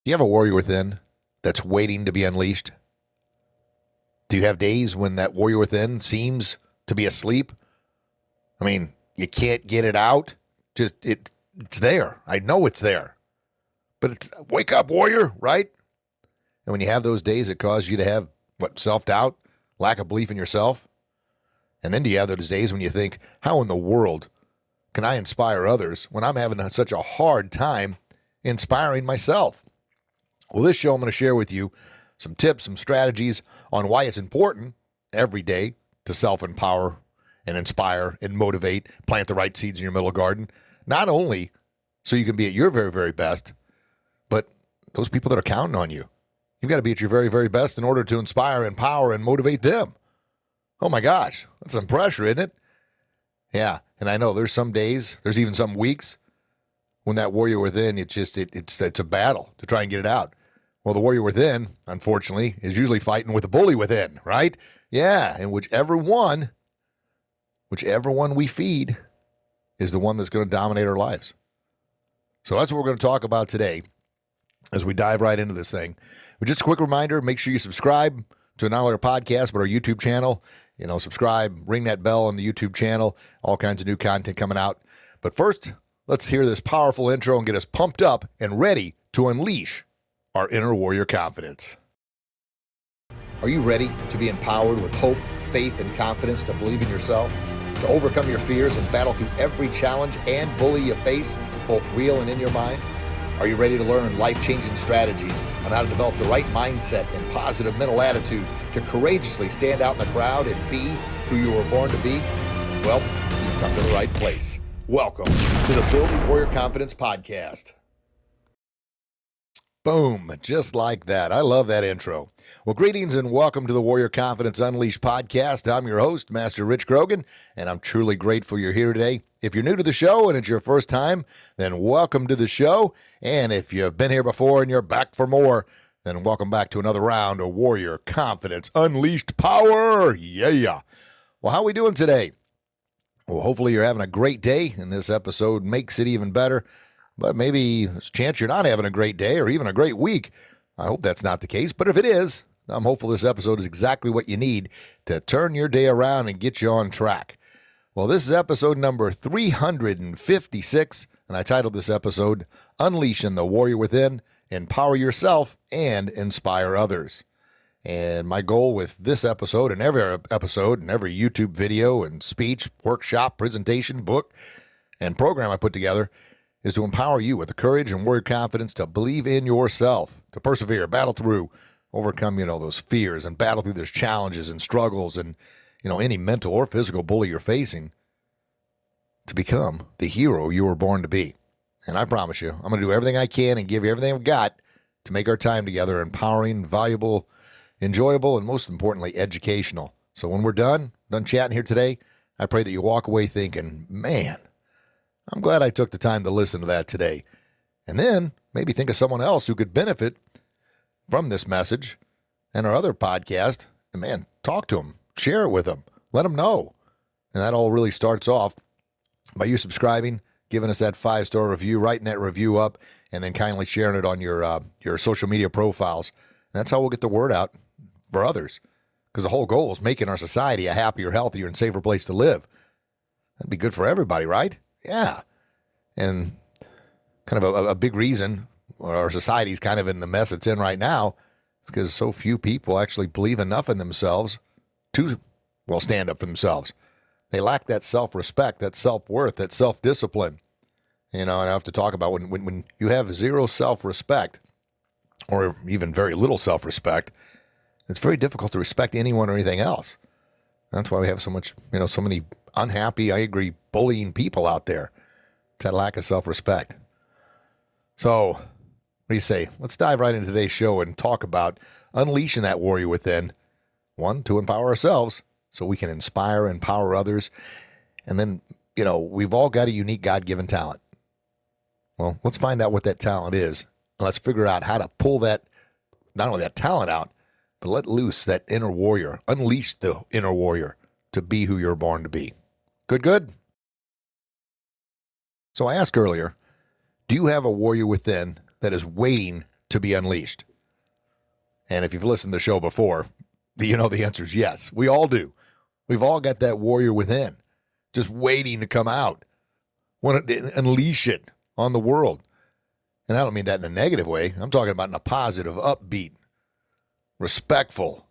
Do you have a warrior within that's waiting to be unleashed? Do you have days when that warrior within seems to be asleep? I mean, you can't get it out. It's there. I know it's there. But it's wake up, warrior, right? And when you have those days that cause you to have self-doubt, lack of belief in yourself, and then do you have those days when you think, how in the world can I inspire others when I'm having such a hard time inspiring myself? Well, this show I'm going to share with you some tips, some strategies on why it's important every day to self-empower and inspire and motivate, plant the right seeds in your middle garden, not only so you can be at your very, very best, but those people that are counting on you. You've got to be at your very, very best in order to inspire, empower, and motivate them. Oh my gosh, that's some pressure, isn't it? Yeah, and I know there's some days, there's even some weeks when that warrior within, it's a battle to try and get it out. Well, the warrior within, unfortunately, is usually fighting with the bully within, right? Yeah, and whichever one we feed is the one that's going to dominate our lives. So that's what we're going to talk about today as we dive right into this thing. But just a quick reminder, make sure you subscribe to not only our podcast, but our YouTube channel. Subscribe, ring that bell on the YouTube channel, all kinds of new content coming out. But first, let's hear this powerful intro and get us pumped up and ready to unleash our inner warrior confidence. Are you ready to be empowered with hope, faith, and confidence to believe in yourself, to overcome your fears and battle through every challenge and bully you face, both real and in your mind? Are you ready to learn life-changing strategies on how to develop the right mindset and positive mental attitude to courageously stand out in the crowd and be who you were born to be? Well, you've come to the right place. Welcome to the Building Warrior Confidence Podcast. Boom, just like that. I love that intro. Well, greetings and welcome to the Warrior Confidence Unleashed podcast. I'm your host, Master Rich Grogan, and I'm truly grateful you're here today. If you're new to the show and it's your first time, then welcome to the show. And if you've been here before and you're back for more, then welcome back to another round of Warrior Confidence Unleashed Power. Yeah. Well, how are we doing today? Well, hopefully you're having a great day, and this episode makes it even better. But maybe there's a chance you're not having a great day or even a great week. I hope that's not the case. But if it is, I'm hopeful this episode is exactly what you need to turn your day around and get you on track. Well, this is episode number 356, and I titled this episode, Unleashing the Warrior Within, Empower Yourself, and Inspire Others. And my goal with this episode and every episode and every YouTube video and speech, workshop, presentation, book, and program I put together is to empower you with the courage and warrior confidence to believe in yourself, to persevere, battle through, overcome, those fears and battle through those challenges and struggles and, any mental or physical bully you're facing to become the hero you were born to be. And I promise you, I'm going to do everything I can and give you everything I've got to make our time together empowering, valuable, enjoyable, and most importantly, educational. So when we're done chatting here today, I pray that you walk away thinking, man, I'm glad I took the time to listen to that today. And then maybe think of someone else who could benefit from this message and our other podcast. And man, talk to them, share it with them, let them know. And that all really starts off by you subscribing, giving us that 5-star review, writing that review up, and then kindly sharing it on your social media profiles. And that's how we'll get the word out for others. Because the whole goal is making our society a happier, healthier, and safer place to live. That'd be good for everybody, right? Yeah. And kind of a big reason our society is kind of in the mess it's in right now because so few people actually believe enough in themselves to, stand up for themselves. They lack that self-respect, that self-worth, that self-discipline. And I have to talk about when you have zero self-respect or even very little self-respect, it's very difficult to respect anyone or anything else. That's why we have so much, so many unhappy, angry, bullying people out there. It's that lack of self-respect. So, what do you say? Let's dive right into today's show and talk about unleashing that warrior within. One, to empower ourselves so we can inspire, empower others. And then, we've all got a unique God-given talent. Well, let's find out what that talent is. And let's figure out how to pull that, not only that talent out, but let loose that inner warrior. Unleash the inner warrior to be who you're born to be. Good? So I asked earlier, do you have a warrior within that is waiting to be unleashed? And if you've listened to the show before, you know the answer is yes. We all do. We've all got that warrior within, just waiting to come out. Want to unleash it on the world. And I don't mean that in a negative way. I'm talking about in a positive, upbeat, respectful,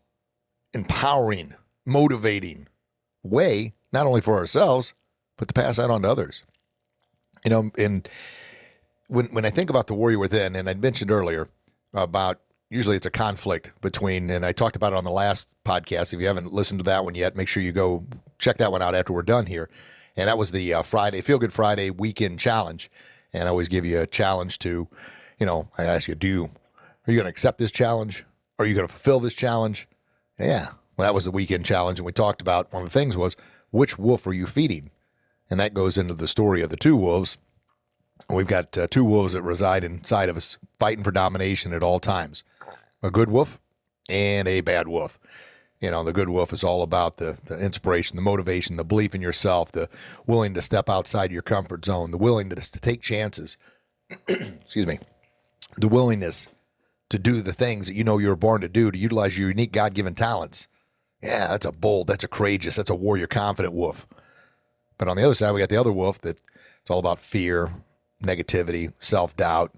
empowering, motivating way, not only for ourselves, but to pass that on to others. You know, and when I think about the warrior within, and I mentioned earlier about usually it's a conflict between, and I talked about it on the last podcast. If you haven't listened to that one yet, make sure you go check that one out after we're done here. And that was the Friday, Feel Good Friday weekend challenge. And I always give you a challenge to, you know, I ask you, are you going to accept this challenge? Are you going to fulfill this challenge? Yeah. Well, that was the weekend challenge. And we talked about one of the things was, which wolf are you feeding? And that goes into the story of the two wolves. We've got two wolves that reside inside of us, fighting for domination at all times. A good wolf and a bad wolf. You know, the good wolf is all about the inspiration, the motivation, the belief in yourself, the willing to step outside your comfort zone, the willingness to take chances, excuse me, the willingness to do the things that you know you were born to do, to utilize your unique God-given talents. Yeah, that's a bold, that's a courageous, that's a warrior, confident wolf. But on the other side, we got the other wolf that it's all about fear, negativity, self-doubt,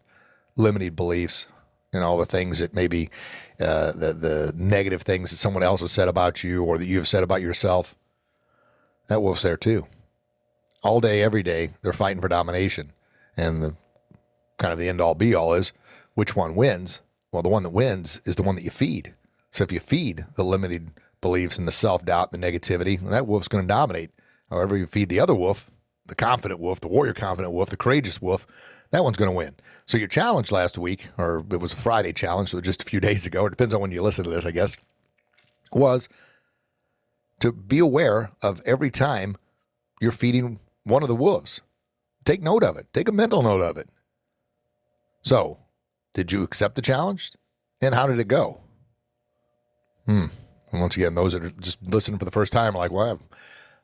limited beliefs, and all the things that maybe the negative things that someone else has said about you or that you have said about yourself. That wolf's there too. All day, every day, they're fighting for domination. And the kind of the end-all, be-all is which one wins? Well, the one that wins is the one that you feed. So if you feed the limited beliefs and the self-doubt and the negativity, that wolf's going to dominate. However, you feed the other wolf, the confident wolf, the warrior confident wolf, the courageous wolf, that one's going to win. So your challenge last week, or it was a Friday challenge, so just a few days ago, it depends on when you listen to this, I guess, was to be aware of every time you're feeding one of the wolves. Take note of it. Take a mental note of it. So, did you accept the challenge? And how did it go? And once again, those that are just listening for the first time are like, well,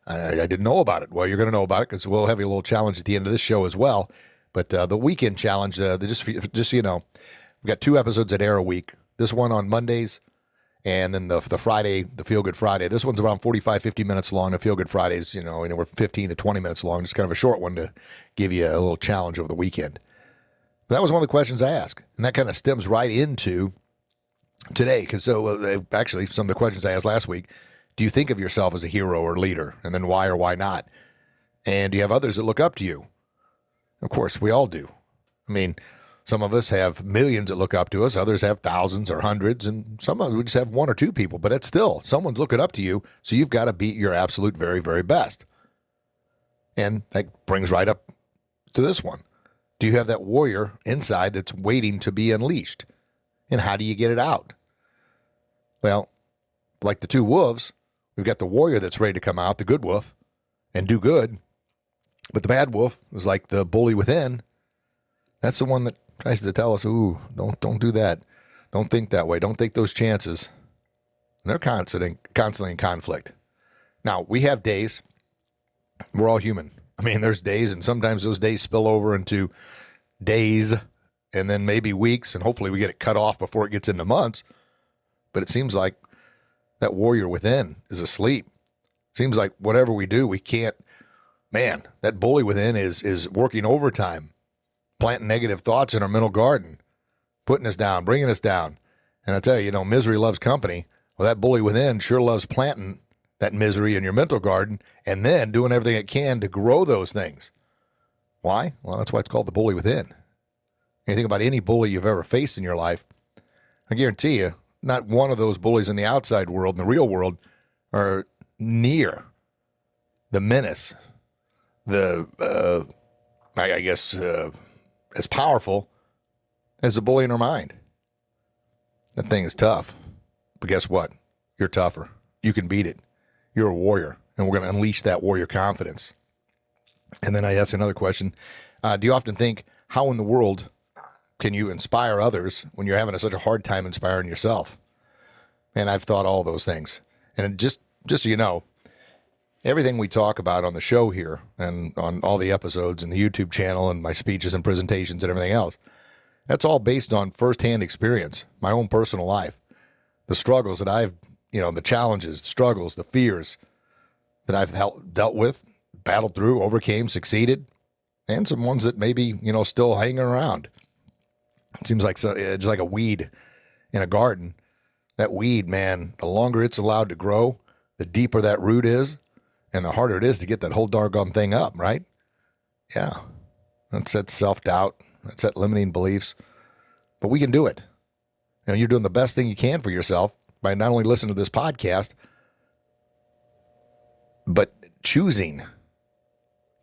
I didn't know about it. Well, you're going to know about it because we'll have a little challenge at the end of this show as well. But the weekend challenge, just so you know, we've got 2 episodes that air a week. This one on Mondays, and then the Friday, the Feel Good Friday. This one's around 45, 50 minutes long. The Feel Good Fridays, anywhere 15 to 20 minutes long. Just kind of a short one to give you a little challenge over the weekend. But that was one of the questions I asked, and that kind of stems right into today. Because actually, some of the questions I asked last week, do you think of yourself as a hero or leader? And then why or why not? And do you have others that look up to you? Of course, we all do. I mean, some of us have millions that look up to us. Others have thousands or hundreds. And some of us we just have 1 or 2 people. But it's still, someone's looking up to you. So you've got to be your absolute very, very best. And that brings right up to this one. Do you have that warrior inside that's waiting to be unleashed? And how do you get it out? Well, like the 2 wolves, we've got the warrior that's ready to come out, the good wolf, and do good. But the bad wolf is like the bully within. That's the one that tries to tell us, ooh, don't do that. Don't think that way. Don't take those chances. And they're constantly in conflict. Now, we have days. We're all human. I mean, there's days, and sometimes those days spill over into days and then maybe weeks, and hopefully we get it cut off before it gets into months. But it seems like that warrior within is asleep. Seems like whatever we do, we can't. Man, that bully within is working overtime, planting negative thoughts in our mental garden, putting us down, bringing us down. And I tell you, misery loves company. Well, that bully within sure loves planting that misery in your mental garden and then doing everything it can to grow those things. Why? Well, that's why it's called the bully within. You think about any bully you've ever faced in your life, I guarantee you, not one of those bullies in the outside world, in the real world, are near the menace, as powerful as the bully in our mind. That thing is tough. But guess what? You're tougher. You can beat it. You're a warrior, and we're going to unleash that warrior confidence. And then I asked another question. Do you often think, how in the world can you inspire others when you're having such a hard time inspiring yourself? And I've thought all those things. And just so you know, everything we talk about on the show here and on all the episodes and the YouTube channel and my speeches and presentations and everything else, That's all based on firsthand experience, my own personal life, the struggles that I've, the challenges, the struggles, the fears that I've dealt with, battled through, overcame, succeeded, and some ones that maybe, still hanging around. It seems like it's like a weed in a garden. That weed, man, the longer it's allowed to grow, the deeper that root is, and the harder it is to get that whole doggone thing up, right? Yeah. That's that self-doubt. That's that limiting beliefs. But we can do it. You're doing the best thing you can for yourself by not only listening to this podcast, but choosing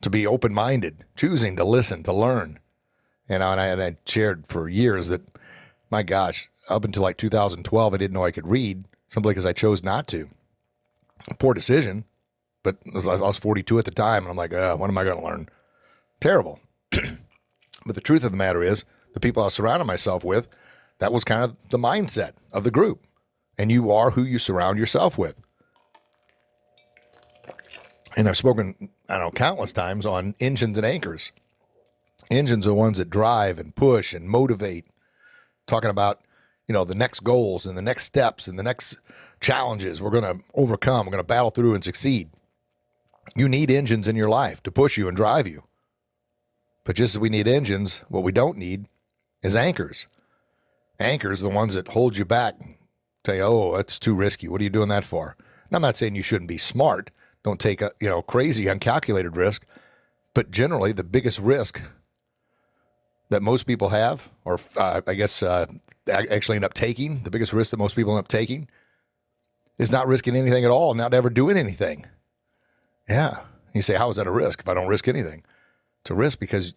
to be open-minded, choosing to listen, to learn. And I shared for years that, my gosh, up until like 2012, I didn't know I could read simply because I chose not to. A poor decision, but I was 42 at the time, and I'm like, when am I going to learn? Terrible. But the truth of the matter is, the people I was surrounding myself with, that was kind of the mindset of the group. And you are who you surround yourself with. And I've spoken, countless times on engines and anchors. Engines are the ones that drive and push and motivate, talking about, the next goals and the next steps and the next challenges we're going to overcome, we're going to battle through and succeed. You need engines in your life to push you and drive you. But just as we need engines, what we don't need is anchors. Anchors are the ones that hold you back, tell you, oh, that's too risky. What are you doing that for? And I'm not saying you shouldn't be smart. Don't take a crazy, uncalculated risk. But generally, the biggest risk that most people have, or actually end up taking, the biggest risk that most people end up taking is not risking anything at all, not ever doing anything. Yeah. You say, how is that a risk if I don't risk anything? It's a risk because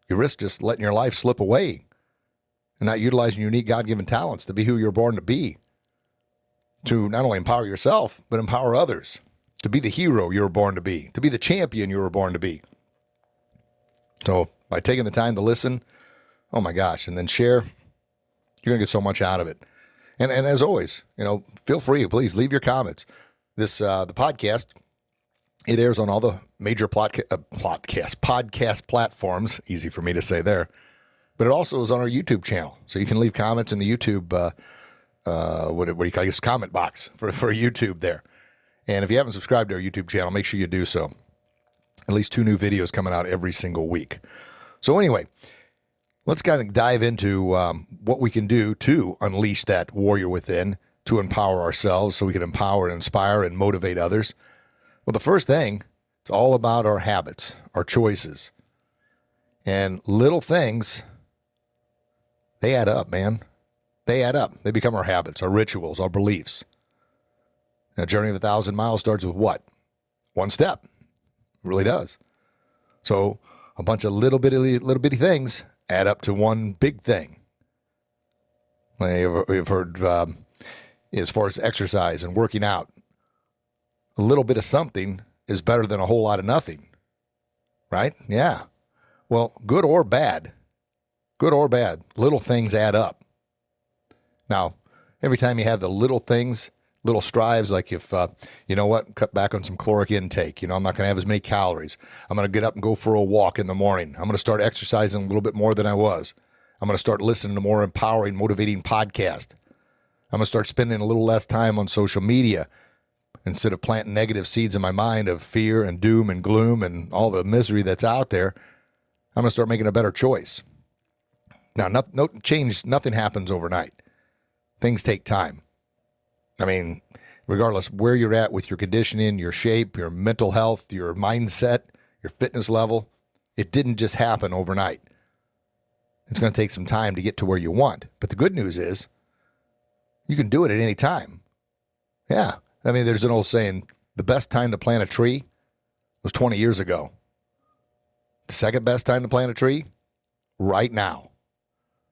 you risk just letting your life slip away and not utilizing your unique God-given talents to be who you're born to be, to not only empower yourself, but empower others, to be the hero you were born to be the champion you were born to be. So by taking the time to listen, oh my gosh, and then share, you're going to get so much out of it. And as always, feel free, please leave your comments. The podcast, it airs on all the major podcast platforms. Easy for me to say there. But it also is on our YouTube channel. So you can leave comments in the YouTube, what do you call it? Comment box for YouTube there. And if you haven't subscribed to our YouTube channel, make sure you do so. At least 2 new videos coming out every single week. So anyway, let's kind of dive into what we can do to unleash that warrior within, to empower ourselves so we can empower and inspire and motivate others. Well, the first thing, it's all about our habits, our choices. And little things, they add up, man. They add up. They become our habits, our rituals, our beliefs. A journey of 1,000 miles starts with what? One step. It really does. So a bunch of little bitty things add up to one big thing. We've heard as far as exercise and working out, a little bit of something is better than a whole lot of nothing, right? Yeah. Well, good or bad, little things add up. Now, every time you have the little things, little strives, like if, cut back on some caloric intake. I'm not going to have as many calories. I'm going to get up and go for a walk in the morning. I'm going to start exercising a little bit more than I was. I'm going to start listening to more empowering, motivating podcasts. I'm going to start spending a little less time on social media instead of planting negative seeds in my mind of fear and doom and gloom and all the misery that's out there. I'm going to start making a better choice. Now, nothing happens overnight. Things take time. I mean, regardless where you're at with your conditioning, your shape, your mental health, your mindset, your fitness level, it didn't just happen overnight. It's going to take some time to get to where you want. But the good news is you can do it at any time. Yeah. I mean, there's an old saying, the best time to plant a tree was 20 years ago. The second best time to plant a tree, right now.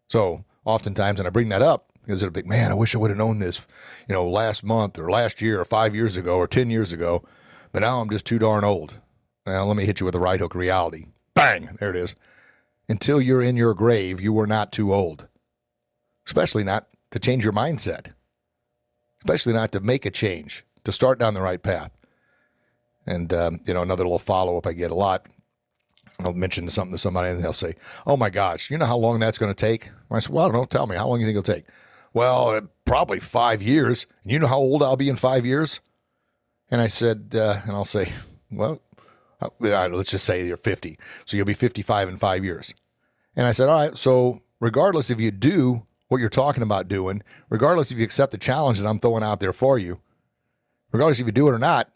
So oftentimes, and I bring that up because it'll be, man, I wish I would have known this, last month or last year or 5 years ago or 10 years ago, but now I'm just too darn old. Well, let me hit you with a right hook reality. Bang, there it is. Until you're in your grave, you were not too old, especially not to change your mindset, especially not to make a change, to start down the right path. And, another little follow-up I get a lot I'll mention something to somebody and they'll say, "Oh my gosh, you know how long that's going to take?" I said, "Well, I don't know. Tell me, how long do you think it'll take?" "Well, probably 5 years. And you know how old I'll be in 5 years?" And I said, and I'll say, "Well, let's just say you're 50. So you'll be 55 in 5 years." And I said, "All right, so regardless if you do what you're talking about doing, regardless if you accept the challenge that I'm throwing out there for you, regardless if you do it or not,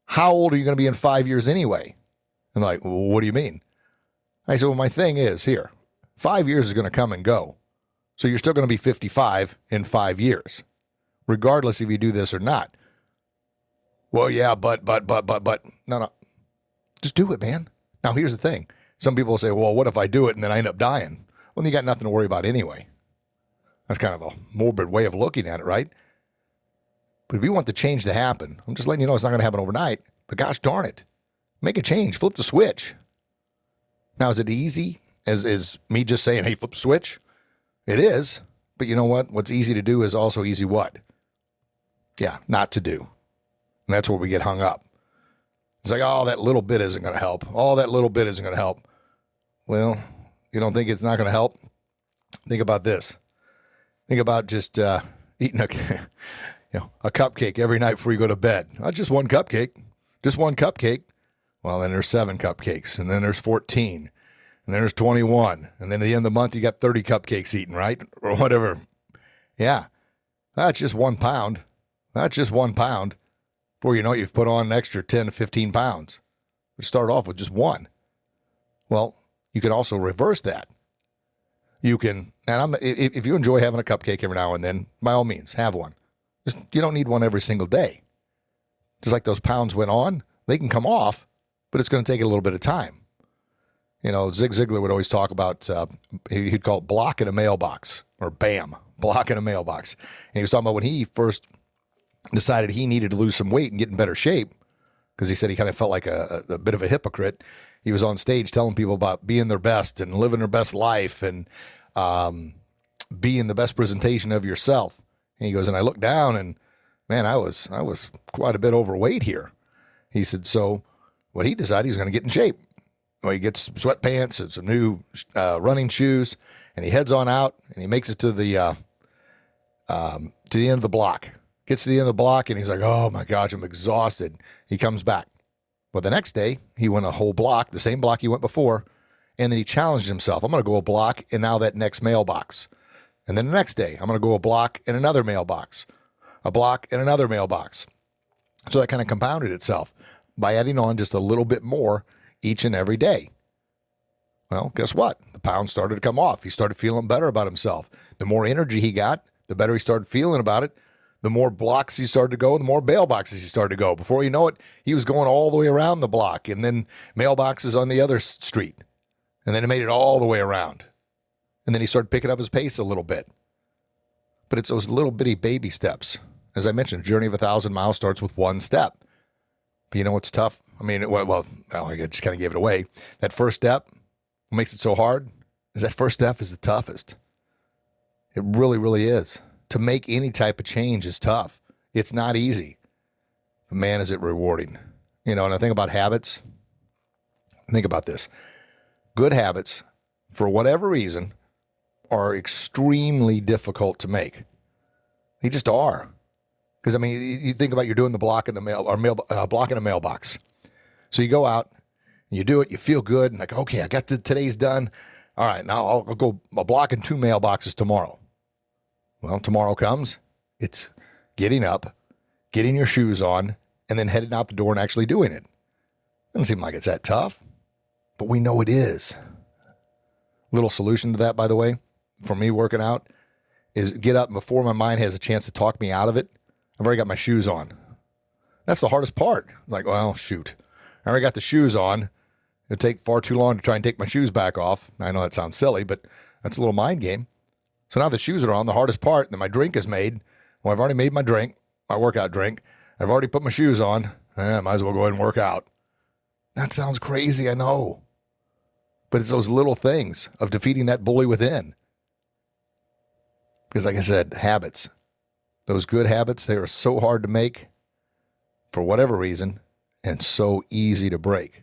how old are you going to be in 5 years anyway?" And they're like, "Well, what do you mean?" I said, "Well, my thing is here, 5 years is going to come and go. So you're still going to be 55 in 5 years, regardless if you do this or not." "Well, yeah, but. No. Just do it, man." Now, here's the thing. Some people will say, "Well, what if I do it and then I end up dying?" Well, then you got nothing to worry about anyway. That's kind of a morbid way of looking at it, right? But if you want the change to happen, I'm just letting you know it's not going to happen overnight, but gosh darn it, make a change, flip the switch. Now, is it easy as me just saying, "Hey, flip the switch"? It is, but you know what? What's easy to do is also easy what? Yeah, not to do. And that's where we get hung up. It's like, "Oh, that little bit isn't going to help. Oh, that little bit isn't going to help." Well, you don't think it's not going to help? Think about this. Think about just eating a cupcake every night before you go to bed. Not just one cupcake, just one cupcake. Well, then there's 7 cupcakes, and then there's 14, and then there's 21, and then at the end of the month you got 30 cupcakes eaten, right? Or whatever. Yeah, that's just 1 pound. That's just 1 pound. Before you know it, you've put on an extra 10 to 15 pounds. We start off with just 1. Well, you can also reverse that. You can, and if you enjoy having a cupcake every now and then, by all means, have one. Just, you don't need one every single day. Just like those pounds went on, they can come off, but it's going to take a little bit of time. You know, Zig Ziglar would always talk about, he'd call it block in a mailbox, or BAM, block in a mailbox. And he was talking about when he first decided he needed to lose some weight and get in better shape, because he said he kind of felt like a bit of a hypocrite. He was on stage telling people about being their best and living their best life and being the best presentation of yourself. And he goes, and I looked down and, man, I was quite a bit overweight here. He said, so what he decided, he was going to get in shape. Well, he gets some sweatpants and some new running shoes, and he heads on out and he makes it to the end of the block. Gets to the end of the block and he's like, "Oh my gosh, I'm exhausted." He comes back. Well, the next day he went a whole block, the same block he went before, and then he challenged himself. "I'm going to go a block in now that next mailbox." And then the next day, "I'm going to go a block in another mailbox, a block in another mailbox." So that kind of compounded itself by adding on just a little bit more each and every day. Well, guess what? The pounds started to come off. He started feeling better about himself. The more energy he got, the better he started feeling about it. The more blocks he started to go, the more mailboxes he started to go. Before you know it, he was going all the way around the block, and then mailboxes on the other street. And then he made it all the way around. And then he started picking up his pace a little bit. But it's those little bitty baby steps. As I mentioned, journey of 1,000 miles starts with 1 step. But you know what's tough? I mean, I just kind of gave it away. That first step, what makes it so hard, is that first step is the toughest. It really, really is. To make any type of change is tough. It's not easy. But man, is it rewarding. You know, and I think about habits. Think about this. Good habits, for whatever reason, are extremely difficult to make. They just are. Because, I mean, you think about you're doing the block in the block in a mailbox. So you go out, and you do it, you feel good, and like, okay, I got today's done. All right, now I'll go a block in 2 mailboxes tomorrow. Well, tomorrow comes, it's getting up, getting your shoes on, and then heading out the door and actually doing it. Doesn't seem like it's that tough, but we know it is. Little solution to that, by the way, for me working out, is get up before my mind has a chance to talk me out of it. I've already got my shoes on. That's the hardest part. Like, well, shoot. I already got the shoes on. It'll take far too long to try and take my shoes back off. I know that sounds silly, but that's a little mind game. So now the shoes are on, the hardest part, and then my drink is made. Well, I've already made my drink, my workout drink. I've already put my shoes on. Might as well go ahead and work out. That sounds crazy, I know. But it's those little things of defeating that bully within. Because like I said, habits. Those good habits, they are so hard to make for whatever reason and so easy to break.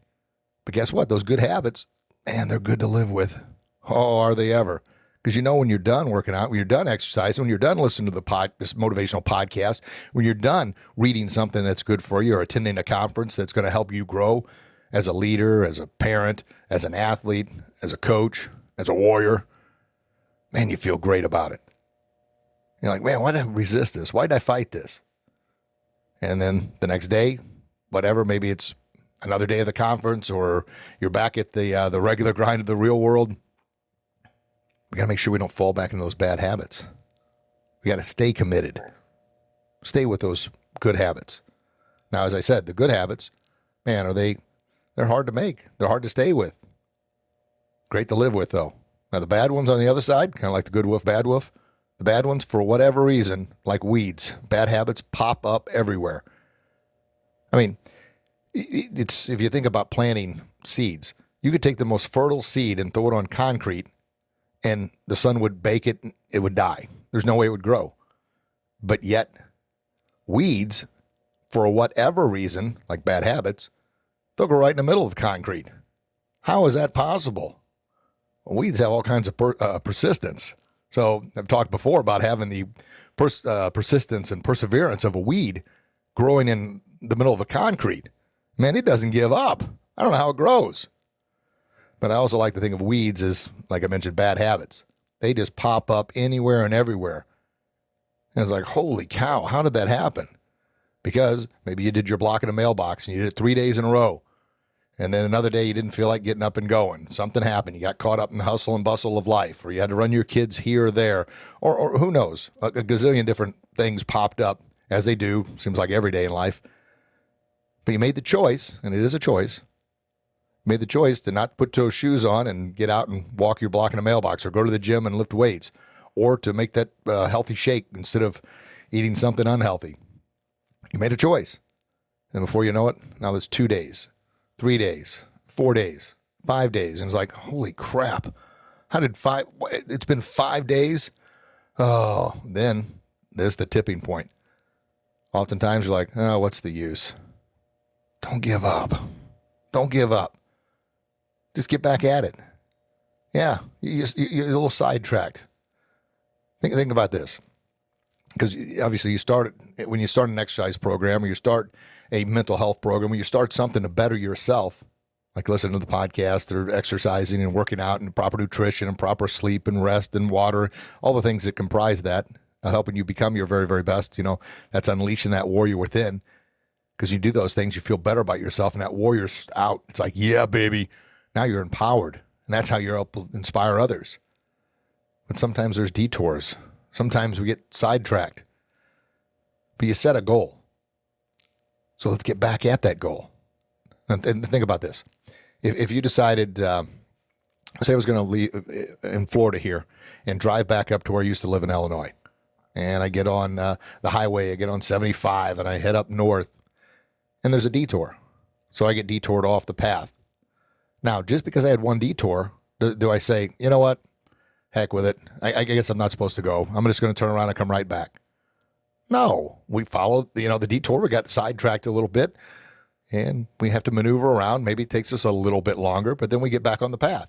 But guess what? Those good habits, man, they're good to live with. Oh, are they ever? Because when you're done working out, when you're done exercising, when you're done listening to this motivational podcast, when you're done reading something that's good for you or attending a conference that's going to help you grow as a leader, as a parent, as an athlete, as a coach, as a warrior, man, you feel great about it. You're like, man, why did I resist this? Why did I fight this? And then the next day, whatever, maybe it's another day of the conference or you're back at the regular grind of the real world. We got to make sure we don't fall back into those bad habits. We got to stay committed. Stay with those good habits. Now, as I said, the good habits, man, they're hard to make. They're hard to stay with. Great to live with, though. Now, the bad ones on the other side, kind of like the good wolf, bad wolf, the bad ones, for whatever reason, like weeds, bad habits pop up everywhere. I mean, it's if you think about planting seeds, you could take the most fertile seed and throw it on concrete, and the sun would bake it, it would die. There's no way it would grow. But yet, weeds, for whatever reason, like bad habits, they'll go right in the middle of concrete. How is that possible? Well, weeds have all kinds of persistence. So I've talked before about having the persistence and perseverance of a weed growing in the middle of a concrete. Man, it doesn't give up. I don't know how it grows. But I also like to think of weeds as, like I mentioned, bad habits. They just pop up anywhere and everywhere. And it's like, holy cow, how did that happen? Because maybe you did your block in a mailbox and you did it 3 days in a row. And then another day you didn't feel like getting up and going. Something happened. You got caught up in the hustle and bustle of life, or you had to run your kids here or there, or who knows, a gazillion different things popped up, as they do, seems like every day in life. But you made the choice, and it is a choice, made the choice to not put those shoes on and get out and walk your block in a mailbox or go to the gym and lift weights, or to make that healthy shake instead of eating something unhealthy. You made a choice. And before you know it, now there's 2 days, 3 days, 4 days, 5 days. And it's like, holy crap. It's been 5 days? Oh, then there's the tipping point. Oftentimes you're like, oh, what's the use? Don't give up. Don't give up. Just get back at it. Yeah, you're a little sidetracked. Think about this. Because obviously when you start an exercise program or you start a mental health program or you start something to better yourself, like listening to the podcast or exercising and working out and proper nutrition and proper sleep and rest and water, all the things that comprise that, helping you become your very, very best, that's unleashing that warrior within. Because you do those things, you feel better about yourself, and that warrior's out. It's like, yeah, baby. Now you're empowered, and that's how you're able to inspire others. But sometimes there's detours. Sometimes we get sidetracked. But you set a goal. So let's get back at that goal. And think about this. If you decided, say I was going to leave in Florida here and drive back up to where I used to live in Illinois, and I get on the highway, I get on 75, and I head up north, and there's a detour. So I get detoured off the path. Now, just because I had one detour, do I say, you know what? Heck with it. I guess I'm not supposed to go. I'm just going to turn around and come right back. No, we followed, the detour. We got sidetracked a little bit, and we have to maneuver around. Maybe it takes us a little bit longer, but then we get back on the path,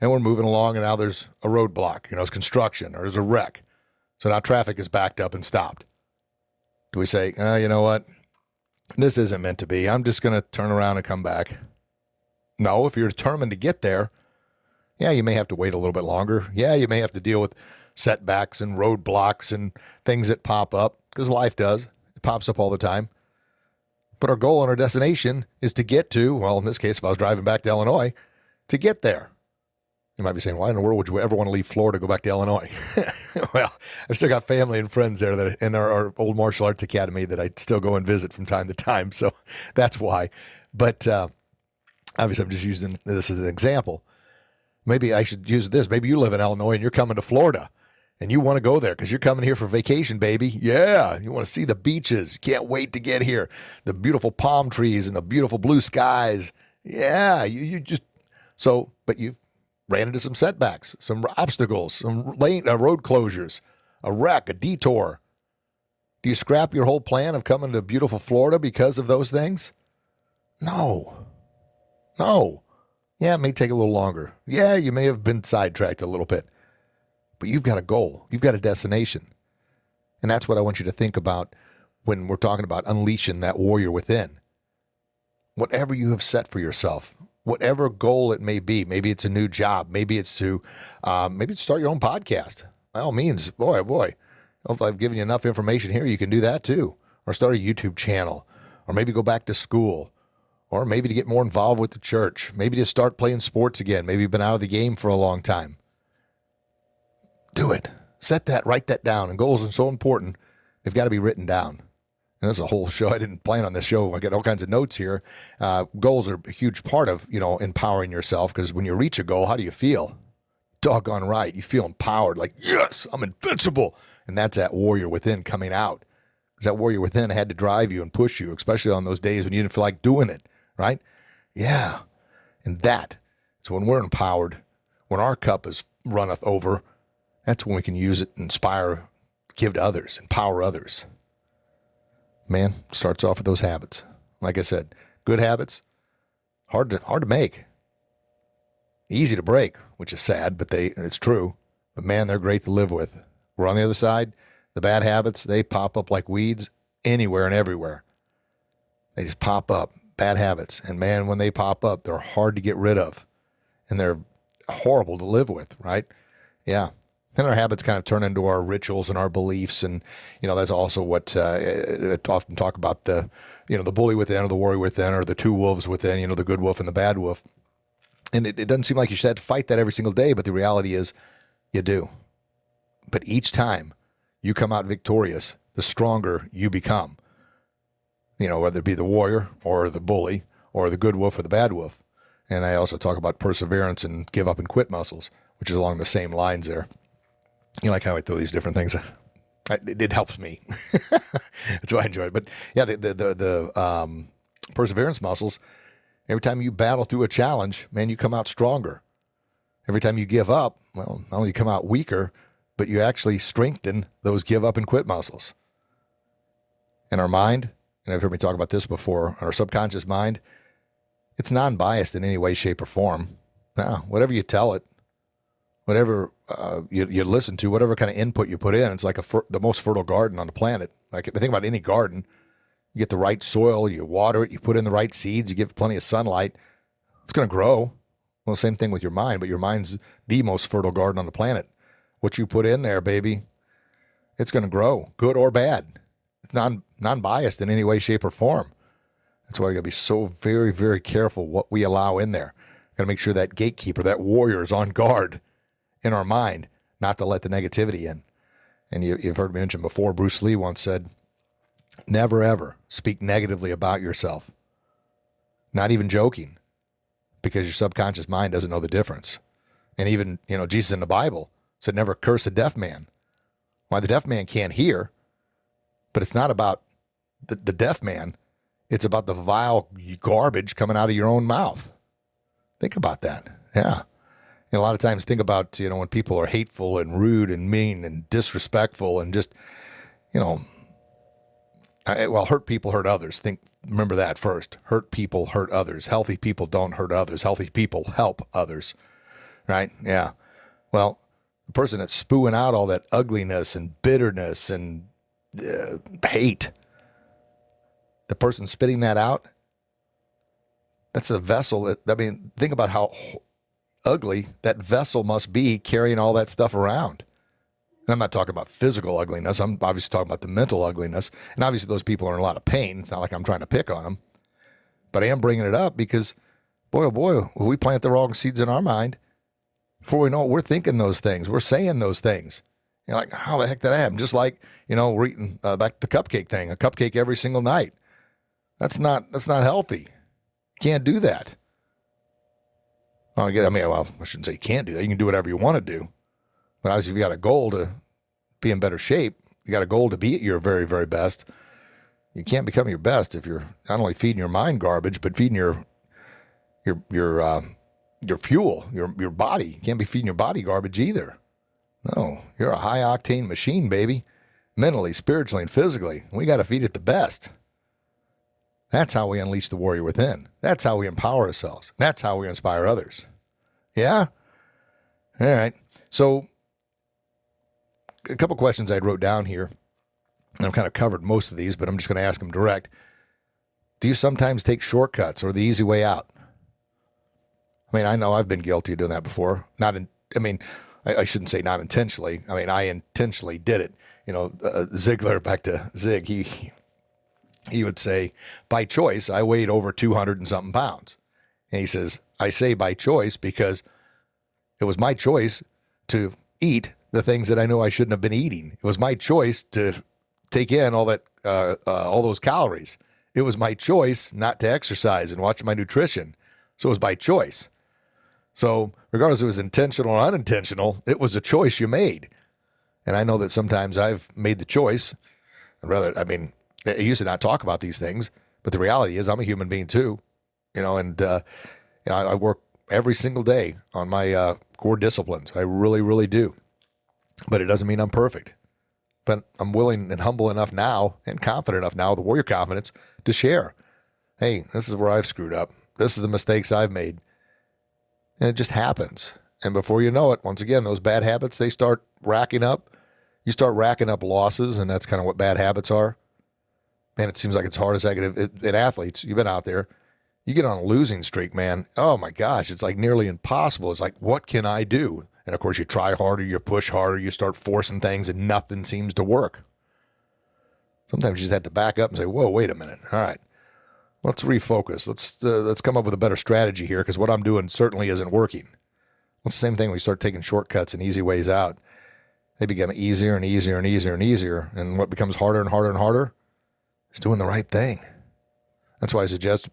and we're moving along, and now there's a roadblock. It's construction, or there's a wreck. So now traffic is backed up and stopped. Do we say, you know what? This isn't meant to be. I'm just going to turn around and come back. No, if you're determined to get there, yeah, you may have to wait a little bit longer. Yeah, you may have to deal with setbacks and roadblocks and things that pop up, because life does. It pops up all the time. But our goal and our destination is to get to, well, in this case, if I was driving back to Illinois, to get there. You might be saying, why in the world would you ever want to leave Florida to go back to Illinois? Well, I've still got family and friends there that in our old martial arts academy that I still go and visit from time to time. So that's why. But obviously, I'm just using this as an example. Maybe I should use this. Maybe you live in Illinois and you're coming to Florida and you want to go there because you're coming here for vacation, baby. Yeah, you want to see the beaches. You can't wait to get here. The beautiful palm trees and the beautiful blue skies. Yeah, but you ran into some setbacks, some obstacles, some road closures, a wreck, a detour. Do you scrap your whole plan of coming to beautiful Florida because of those things? No. Yeah, it may take a little longer. Yeah, you may have been sidetracked a little bit. But you've got a goal. You've got a destination. And that's what I want you to think about when we're talking about unleashing that warrior within. Whatever you have set for yourself, whatever goal it may be, maybe it's a new job, maybe it's to start your own podcast. By all means, boy, if I've given you enough information here, you can do that too. Or start a YouTube channel, or maybe go back to school, or maybe to get more involved with the church, maybe to start playing sports again. Maybe you've been out of the game for a long time. Do it. Set that, write that down. And goals are so important, they've got to be written down. And this is a whole show. I didn't plan on this show. I got all kinds of notes here. Goals are a huge part of, empowering yourself, because when you reach a goal, how do you feel? Doggone right. You feel empowered, like, yes, I'm invincible. And that's that warrior within coming out. Because that warrior within had to drive you and push you, especially on those days when you didn't feel like doing it, right? Yeah. And that is when we're empowered, when our cup is runneth over, that's when we can use it, inspire, give to others, empower others. Man, starts off with those habits. Like I said, good habits, hard to make. Easy to break, which is sad, but it's true. But man, they're great to live with. We're on the other side. The bad habits, they pop up like weeds anywhere and everywhere. They just pop up, bad habits. And man, when they pop up, they're hard to get rid of. And they're horrible to live with, right? Yeah. And our habits kind of turn into our rituals and our beliefs. And, that's also what I often talk about, the bully within, or the warrior within, or the two wolves within, the good wolf and the bad wolf. And it doesn't seem like you should have to fight that every single day, but the reality is you do. But each time you come out victorious, the stronger you become, whether it be the warrior or the bully or the good wolf or the bad wolf. And I also talk about perseverance and give up and quit muscles, which is along the same lines there. You like how I throw these different things? It helps me. That's why I enjoy it. But yeah, the perseverance muscles, every time you battle through a challenge, man, you come out stronger. Every time you give up, well, not only you come out weaker, but you actually strengthen those give up and quit muscles. And our mind, and I've heard me talk about this before, our subconscious mind, it's non-biased in any way, shape, or form. Now, whatever you tell it, whatever you listen to, whatever kind of input you put in, it's like the most fertile garden on the planet. Like, if you think about any garden, you get the right soil, you water it, you put in the right seeds, you give it plenty of sunlight, it's going to grow. Well, same thing with your mind, but your mind's the most fertile garden on the planet. What you put in there, baby, it's going to grow, good or bad. It's non-biased in any way, shape, or form. That's why we got to be so very, very careful what we allow in there. Got to make sure that gatekeeper, that warrior, is on guard in our mind, not to let the negativity in. And you've heard me mention before, Bruce Lee once said, never ever speak negatively about yourself. Not even joking, because your subconscious mind doesn't know the difference. And even, Jesus in the Bible said, never curse a deaf man. Why, the deaf man can't hear, but it's not about the deaf man. It's about the vile garbage coming out of your own mouth. Think about that. Yeah. A lot of times think about, when people are hateful and rude and mean and disrespectful and just, hurt people hurt others. Remember that first. Hurt people hurt others. Healthy people don't hurt others. Healthy people help others. Right? Yeah. Well, the person that's spewing out all that ugliness and bitterness and hate, the person spitting that out, that's a vessel. Think about how ugly that vessel must be carrying all that stuff around. And I'm not talking about physical ugliness. I'm obviously talking about the mental ugliness. And obviously those people are in a lot of pain. It's not like I'm trying to pick on them. But I am bringing it up because, boy, oh boy, if we plant the wrong seeds in our mind, before we know it, we're thinking those things. We're saying those things. You're like, how the heck did that happen? Just like, we're eating back to the cupcake thing, a cupcake every single night. That's not healthy. You can't do that. I shouldn't say you can't do that. You can do whatever you want to do. But obviously, if you got a goal to be in better shape, you got a goal to be at your very, very best. You can't become your best if you're not only feeding your mind garbage, but feeding your fuel, your body. You can't be feeding your body garbage either. No, you're a high octane machine, baby. Mentally, spiritually, and physically. We got to feed it the best. That's how we unleash the warrior within. That's how we empower ourselves. That's how we inspire others. Yeah? All right. So a couple questions I wrote down here, and I've kind of covered most of these, but I'm just going to ask them direct. Do you sometimes take shortcuts or the easy way out? I mean, I know I've been guilty of doing that before. I shouldn't say not intentionally. I mean, I intentionally did it. Ziegler, back to Zig, he would say, by choice, I weighed over 200 and something pounds. And he says, I say by choice because it was my choice to eat the things that I knew I shouldn't have been eating. It was my choice to take in all those calories. It was my choice not to exercise and watch my nutrition. So it was by choice. So regardless if it was intentional or unintentional, it was a choice you made. And I know that sometimes I've made the choice. I used to not talk about these things, but the reality is I'm a human being too, I work every single day on my core disciplines. I really, really do. But it doesn't mean I'm perfect. But I'm willing and humble enough now and confident enough now, the warrior confidence, to share. Hey, this is where I've screwed up. This is the mistakes I've made. And it just happens. And before you know it, once again, those bad habits, they start racking up. You start racking up losses, and that's kind of what bad habits are. Man, it seems like it's hard as heck. In athletes, you've been out there, you get on a losing streak, man. Oh my gosh, it's like nearly impossible. It's like, what can I do? And of course, you try harder, you push harder, you start forcing things, and nothing seems to work. Sometimes you just have to back up and say, whoa, wait a minute. All right, let's refocus. Let's come up with a better strategy here, because what I'm doing certainly isn't working. It's the same thing when you start taking shortcuts and easy ways out. They become easier and easier and easier and easier. And what becomes harder and harder and harder is doing the right thing. That's why I suggest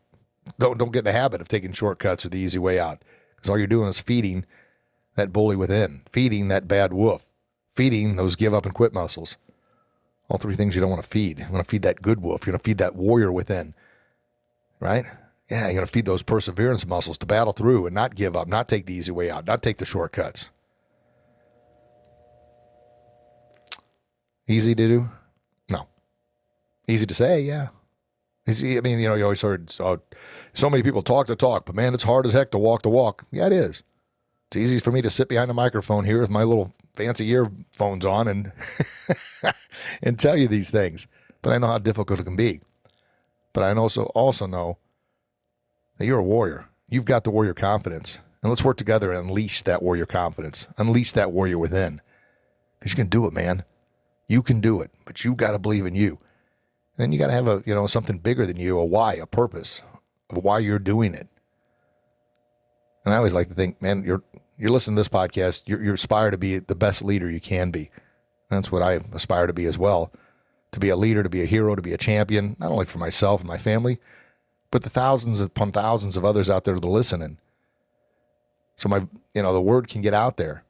don't get in the habit of taking shortcuts or the easy way out, because all you're doing is feeding that bully within, feeding that bad wolf, feeding those give up and quit muscles. All three things you don't want to feed. You want to feed that good wolf. You're going to feed that warrior within, right? Yeah, you're going to feed those perseverance muscles to battle through and not give up, not take the easy way out, not take the shortcuts. Easy to do? No. Easy to say, yeah. Easy, you always heard, so many people talk the talk, but man, it's hard as heck to walk the walk. Yeah, it is. It's easy for me to sit behind a microphone here with my little fancy earphones on and and tell you these things. But I know how difficult it can be. But I also know that you're a warrior. You've got the warrior confidence. And let's work together and unleash that warrior confidence. Unleash that warrior within. Because you can do it, man. You can do it. But you got to believe in you. And then you got to have something bigger than you, a why, a purpose of why you're doing it. And I always like to think, man, you're listening to this podcast, you aspire to be the best leader you can be. And that's what I aspire to be as well. To be a leader, to be a hero, to be a champion, not only for myself and my family, but the thousands upon thousands of others out there that are listening. So the word can get out there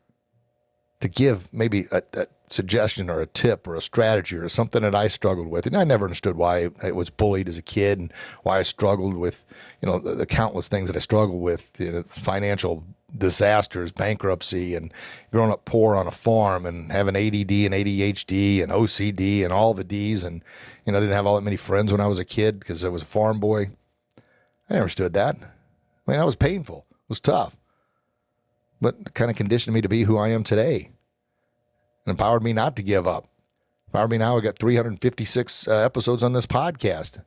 to give maybe a suggestion or a tip or a strategy or something that I struggled with. And I never understood why I was bullied as a kid and why I struggled with, the countless things that I struggled with, financial disasters, bankruptcy, and growing up poor on a farm and having ADD and ADHD and OCD and all the Ds. And, I didn't have all that many friends when I was a kid because I was a farm boy. I never understood that. That was painful. It was tough. But it kind of conditioned me to be who I am today. And empowered me not to give up. Empowered me now. I got 356 episodes on this podcast.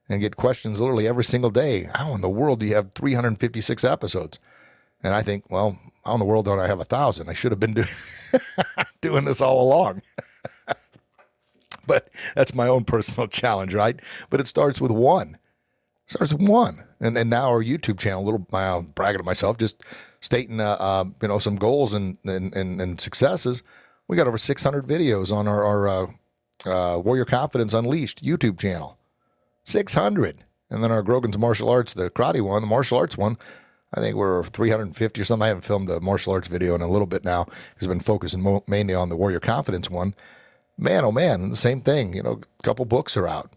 And get questions literally every single day. How in the world do you have 356 episodes? And I think, well, how in the world don't I have 1,000? I should have been doing this all along. But that's my own personal challenge, right? But it starts with one. It starts with one. And now our YouTube channel, bragging to myself, just stating some goals and successes. We got over 600 videos on our Warrior Confidence Unleashed YouTube channel. 600. And then our Grogan's Martial Arts, the karate one, the martial arts one, I think we're 350 or something. I haven't filmed a martial arts video in a little bit now because I've been focusing mainly on the Warrior Confidence one. Man, oh man, the same thing. A couple books are out.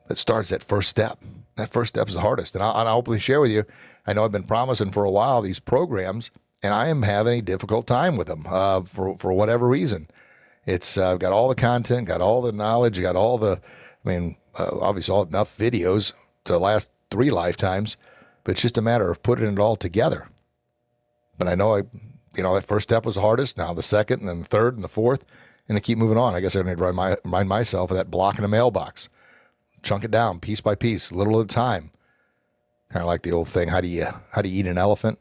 It starts that first step. That first step is the hardest. And I'll openly share with you, I know I've been promising for a while these programs, and I am having a difficult time with them for whatever reason. It's got all the content, got all the knowledge, got all the, obviously all enough videos to last 3 lifetimes, but it's just a matter of putting it all together. But I know that first step was the hardest. Now the second, and then the third, and the fourth, and I keep moving on. I guess I need to remind myself of that block in the mailbox. Chunk it down piece by piece, a little at a time. Kind of like the old thing: how do you eat an elephant?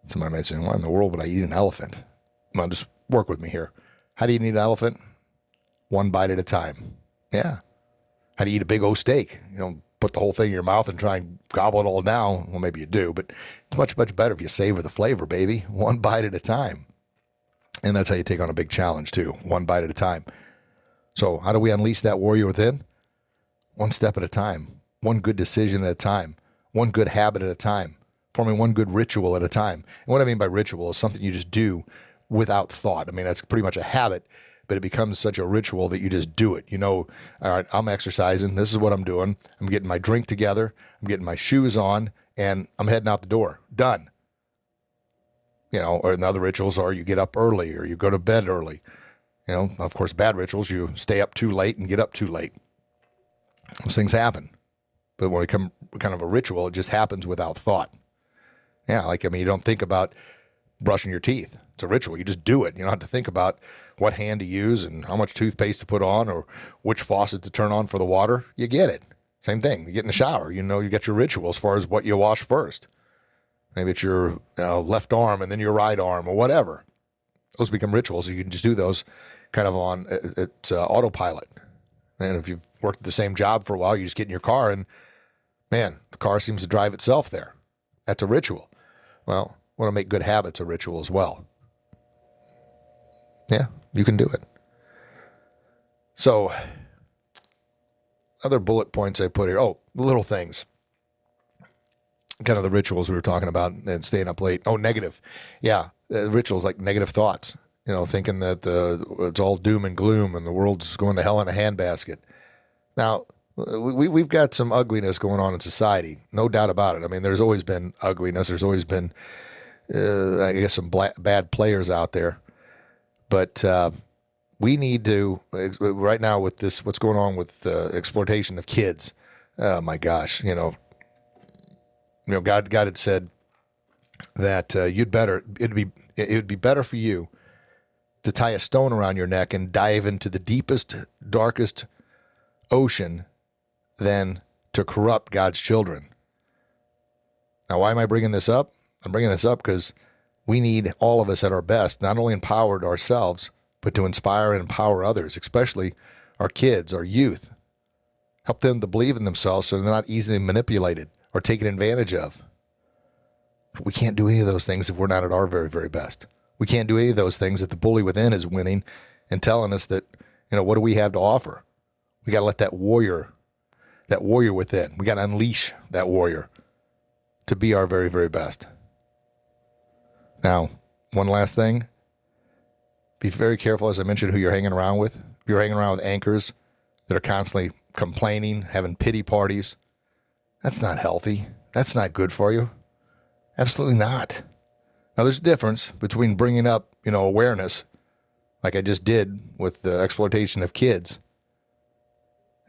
Somebody might say, "Why in the world would I eat an elephant?" Well, just work with me here. How do you eat an elephant? One bite at a time. Yeah. How do you eat a big old steak? You don't put the whole thing in your mouth and try and gobble it all down. Well, maybe you do, but it's much, much better if you savor the flavor, baby. One bite at a time. And that's how you take on a big challenge, too. One bite at a time. So how do we unleash that warrior within? One step at a time. One good decision at a time. One good habit at a time. Forming one good ritual at a time. And what I mean by ritual is something you just do without thought. I mean, that's pretty much a habit, but it becomes such a ritual that you just do it. All right, I'm exercising. This is what I'm doing. I'm getting my drink together. I'm getting my shoes on, and I'm heading out the door. Done. Or another rituals are you get up early or you go to bed early. Of course, bad rituals, you stay up too late and get up too late. Those things happen. But when it becomes kind of a ritual, it just happens without thought. Yeah, you don't think about brushing your teeth. It's a ritual. You just do it. You don't have to think about what hand to use and how much toothpaste to put on or which faucet to turn on for the water. You get it. Same thing. You get in the shower. You get your ritual as far as what you wash first. Maybe it's your left arm and then your right arm or whatever. Those become rituals. You can just do those kind of on autopilot. And if you've worked at the same job for a while, you just get in your car and, man, the car seems to drive itself there. That's a ritual. Well, I want to make good habits a ritual as well. Yeah, you can do it. So, other bullet points I put here. Oh, little things. Kind of the rituals we were talking about and staying up late. Oh, negative. Yeah, rituals like negative thoughts. Thinking that it's all doom and gloom and the world's going to hell in a handbasket. Now, we've got some ugliness going on in society. No doubt about it. I mean, there's always been ugliness. There's always been, I guess, some bad players out there. But we need to, right now with this, what's going on with exploitation of kids, oh my gosh, God had said that it would be better for you to tie a stone around your neck and dive into the deepest, darkest ocean than to corrupt God's children. Now, why am I bringing this up? I'm bringing this up because we need all of us at our best, not only empowered ourselves, but to inspire and empower others, especially our kids, our youth. Help them to believe in themselves so they're not easily manipulated or taken advantage of. But we can't do any of those things if we're not at our very, very best. We can't do any of those things if the bully within is winning and telling us that, what do we have to offer? We got to let that warrior within, we got to unleash that warrior to be our very, very best. Now, one last thing. Be very careful, as I mentioned, who you're hanging around with. If you're hanging around with anchors that are constantly complaining, having pity parties, that's not healthy. That's not good for you. Absolutely not. Now, there's a difference between bringing up, awareness, like I just did with the exploitation of kids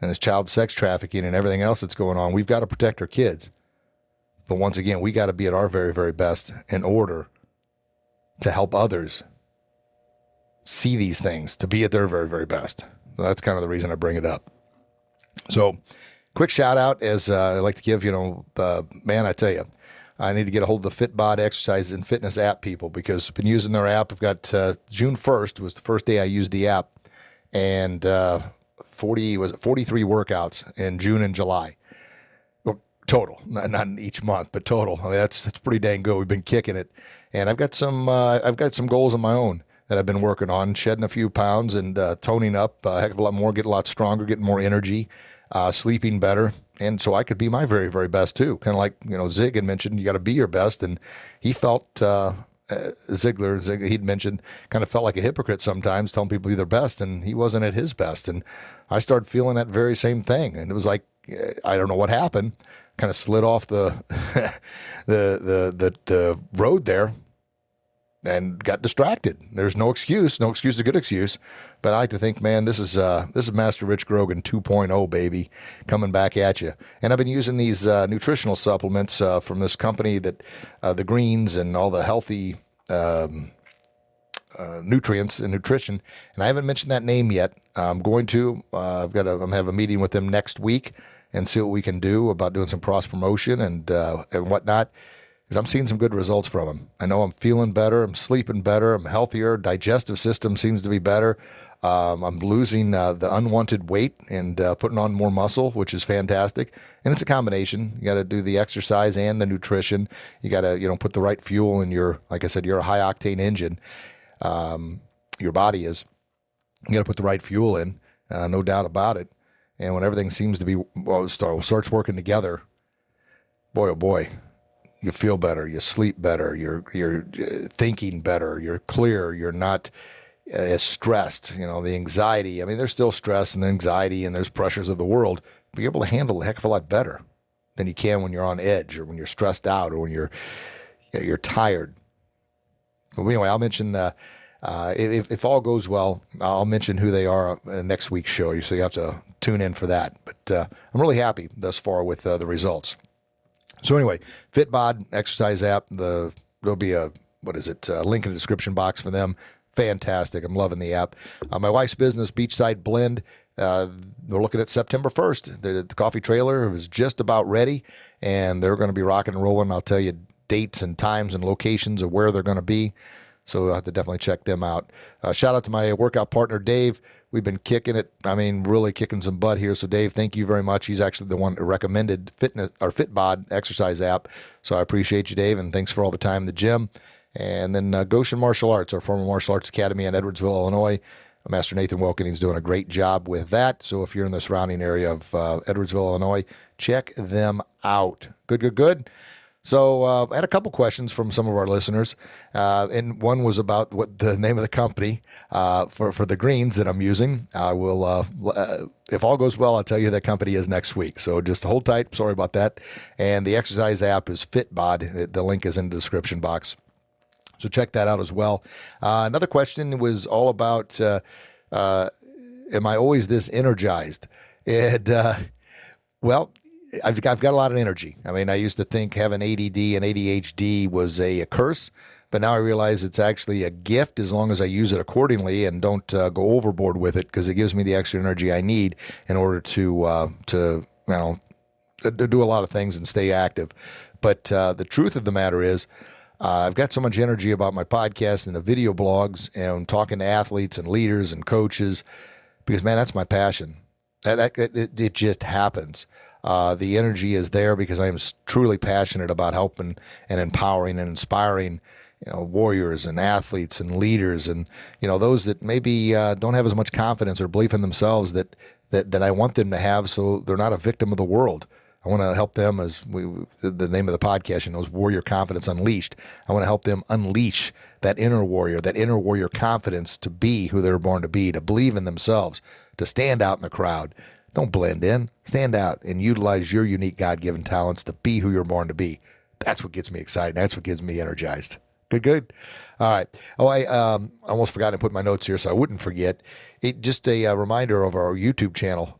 and this child sex trafficking and everything else that's going on. We've got to protect our kids. But once again, we got to be at our very, very best in order to help others see these things, to be at their very, very best. So that's kind of the reason I bring it up. So, quick shout out, as I like to give, man, I tell you, I need to get a hold of the Fitbod exercises and fitness app people, because I've been using their app. I've got June 1st was the first day I used the app, and 43 workouts in June and July. Well, total, not in each month, but total. I mean, that's pretty dang good. We've been kicking it, and I've got some goals of my own that I've been working on, shedding a few pounds and toning up a heck of a lot more, getting a lot stronger, getting more energy, sleeping better. And so I could be my very, very best too. Kind of like, Zig had mentioned, you got to be your best. And he felt, Zig, he'd mentioned, kind of felt like a hypocrite sometimes, telling people to be their best, and he wasn't at his best. And I started feeling that very same thing. And it was like, I don't know what happened, kind of slid off the road there. and got distracted. There's no excuse. No excuse is a good excuse. But I like to think, man, this is Master Rich Grogan 2.0, baby, coming back at you. And I've been using these nutritional supplements from this company that the greens and all the healthy nutrients and nutrition. And I haven't mentioned that name yet. I'm going to. I'm gonna have a meeting with them next week and see what we can do about doing some cross promotion and whatnot. Because I'm seeing some good results from them. I know I'm feeling better. I'm sleeping better. I'm healthier. Digestive system seems to be better. I'm losing the unwanted weight and putting on more muscle, which is fantastic. And it's a combination. You got to do the exercise and the nutrition. You got to, put the right fuel in your, like I said, you're a high octane engine. Your body is. You got to put the right fuel in, no doubt about it. And when everything seems to be, starts working together, boy, oh boy, you feel better, you sleep better, you're thinking better, you're clear, you're not as stressed. The anxiety. I mean, there's still stress and anxiety, and there's pressures of the world, but you're able to handle a heck of a lot better than you can when you're on edge or when you're stressed out or when you're tired. But anyway, I'll mention if all goes well, I'll mention who they are in next week's show, so you have to tune in for that. But I'm really happy thus far with the results. So anyway, FitBod exercise app. There'll be a link in the description box for them. Fantastic. I'm loving the app. My wife's business, Beachside Blend. They're looking at September 1st. The coffee trailer is just about ready, and they're going to be rocking and rolling. I'll tell you dates and times and locations of where they're going to be. So I'll have to definitely check them out. Shout out to my workout partner, Dave. We've been kicking it. I mean, really kicking some butt here. So, Dave, thank you very much. He's actually the one who recommended FitBod exercise app. So I appreciate you, Dave, and thanks for all the time in the gym. And then Goshen Martial Arts, our former martial arts academy in Edwardsville, Illinois. Master Nathan Wilkening's doing a great job with that. So if you're in the surrounding area of Edwardsville, Illinois, check them out. Good. So I had a couple questions from some of our listeners, and one was about what the name of the company for the greens that I'm using. I will, if all goes well, I'll tell you who that company is next week. So just hold tight. Sorry about that. And the exercise app is FitBod. The link is in the description box. So check that out as well. Another question was all about, am I always this energized? And, well, I've got a lot of energy. I mean, I used to think having ADD and ADHD was a curse, but now I realize it's actually a gift as long as I use it accordingly and don't go overboard with it, because it gives me the extra energy I need in order to do a lot of things and stay active. But the truth of the matter is, I've got so much energy about my podcast and the video blogs and talking to athletes and leaders and coaches, because, man, that's my passion. It just happens. The energy is there because I am truly passionate about helping and empowering and inspiring, warriors and athletes and leaders and, those that maybe don't have as much confidence or belief in themselves that I want them to have, so they're not a victim of the world. I want to help them, the name of the podcast, is Warrior Confidence Unleashed. I want to help them unleash that inner warrior confidence to be who they're born to be, to believe in themselves, to stand out in the crowd. Don't blend in. Stand out and utilize your unique God-given talents to be who you're born to be. That's what gets me excited. That's what gets me energized. Good. All right. Oh, I almost forgot to put my notes here so I wouldn't forget. Just a reminder of our YouTube channel.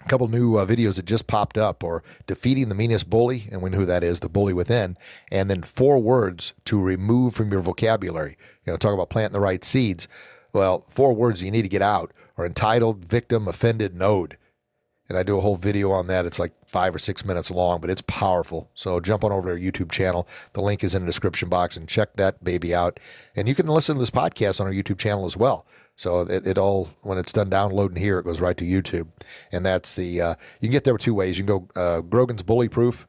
A couple new videos that just popped up, or defeating the meanest bully, and we know who that is, the bully within, and then 4 words to remove from your vocabulary. Talk about planting the right seeds. Well, 4 words you need to get out are entitled, victim, offended, and owed. And I do a whole video on that. It's like 5 or 6 minutes long, but it's powerful. So jump on over to our YouTube channel. The link is in the description box, and check that baby out. And you can listen to this podcast on our YouTube channel as well. So it all, when it's done downloading here, it goes right to YouTube. And that's the, you can get there 2 ways. You can go Grogan's Bully Proof,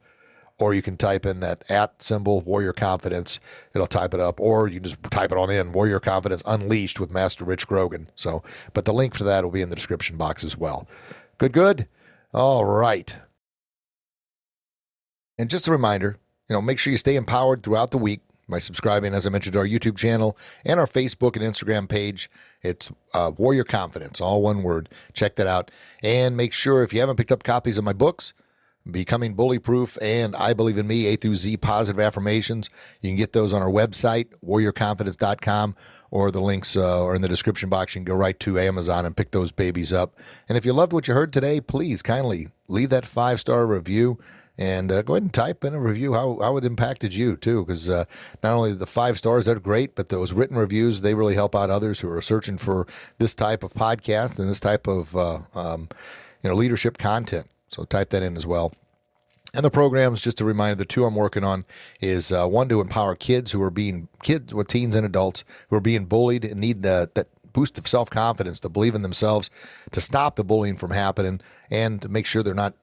or you can type in that @ Warrior Confidence. It'll type it up, or you can just type it on in, Warrior Confidence Unleashed with Master Rich Grogan. So, but the link for that will be in the description box as well. Good. All right. And just a reminder, make sure you stay empowered throughout the week by subscribing, as I mentioned, to our YouTube channel and our Facebook and Instagram page. It's Warrior Confidence, all one word. Check that out. And make sure, if you haven't picked up copies of my books, Becoming Bully Proof, and I Believe in Me, A through Z positive affirmations. You can get those on our website, warriorconfidence.com, or the links are in the description box. You can go right to Amazon and pick those babies up. And if you loved what you heard today, please kindly leave that 5-star review and go ahead and type in a review how it impacted you, too, because not only the 5 stars, they're great, but those written reviews, they really help out others who are searching for this type of podcast and this type of leadership content. So type that in as well. And the programs, just a reminder, the 2 I'm working on is one to empower kids with teens and adults who are being bullied and need that boost of self-confidence to believe in themselves, to stop the bullying from happening, and to make sure they're not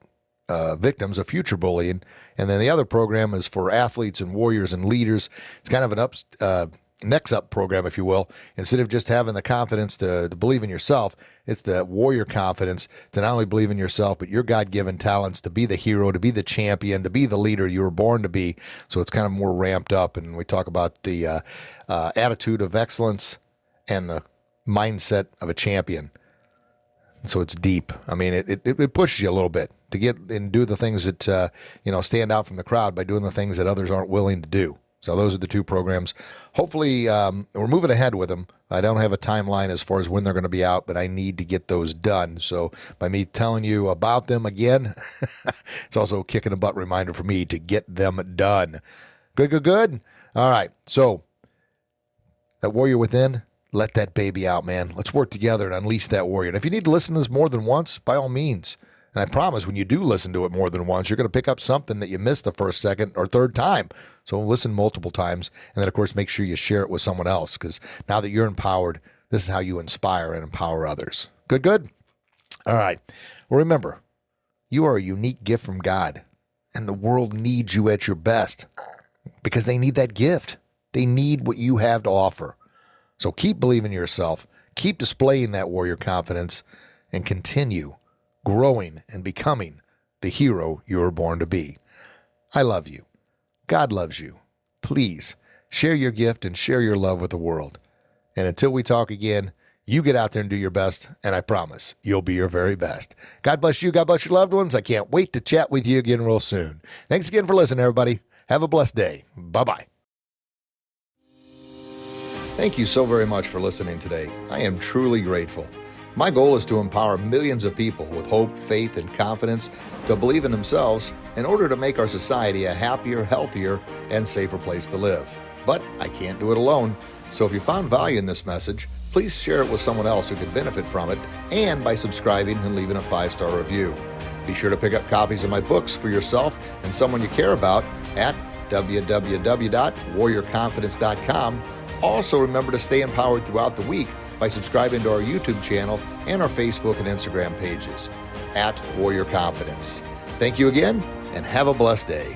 victims of future bullying. And then the other program is for athletes and warriors and leaders. It's kind of an next up program, if you will. Instead of just having the confidence to believe in yourself, it's the warrior confidence to not only believe in yourself, but your God-given talents to be the hero, to be the champion, to be the leader you were born to be. So it's kind of more ramped up. And we talk about the attitude of excellence and the mindset of a champion. So it's deep. I mean, it pushes you a little bit to get and do the things that, stand out from the crowd by doing the things that others aren't willing to do. So those are the 2 programs. Hopefully, we're moving ahead with them. I don't have a timeline as far as when they're going to be out, but I need to get those done. So by me telling you about them again, it's also a kick in the butt reminder for me to get them done. Good. All right. So that warrior within, let that baby out, man. Let's work together and unleash that warrior. And if you need to listen to this more than once, by all means. And I promise when you do listen to it more than once, you're going to pick up something that you missed the first, second, or third time. So listen multiple times. And then, of course, make sure you share it with someone else, because now that you're empowered, this is how you inspire and empower others. Good? All right. Well, remember, you are a unique gift from God, and the world needs you at your best because they need that gift. They need what you have to offer. So keep believing in yourself, keep displaying that warrior confidence, and continue growing and becoming the hero you were born to be. I love you. God loves you. Please share your gift and share your love with the world. And until we talk again, you get out there and do your best, and I promise you'll be your very best. God bless you. God bless your loved ones. I can't wait to chat with you again real soon. Thanks again for listening, everybody. Have a blessed day. Bye-bye. Thank you so very much for listening today. I am truly grateful. My goal is to empower millions of people with hope, faith, and confidence to believe in themselves in order to make our society a happier, healthier, and safer place to live. But I can't do it alone. So if you found value in this message, please share it with someone else who could benefit from it, and by subscribing and leaving a 5-star review. Be sure to pick up copies of my books for yourself and someone you care about at www.warriorconfidence.com. Also, remember to stay empowered throughout the week by subscribing to our YouTube channel and our Facebook and Instagram pages at Warrior Confidence. Thank you again, and have a blessed day.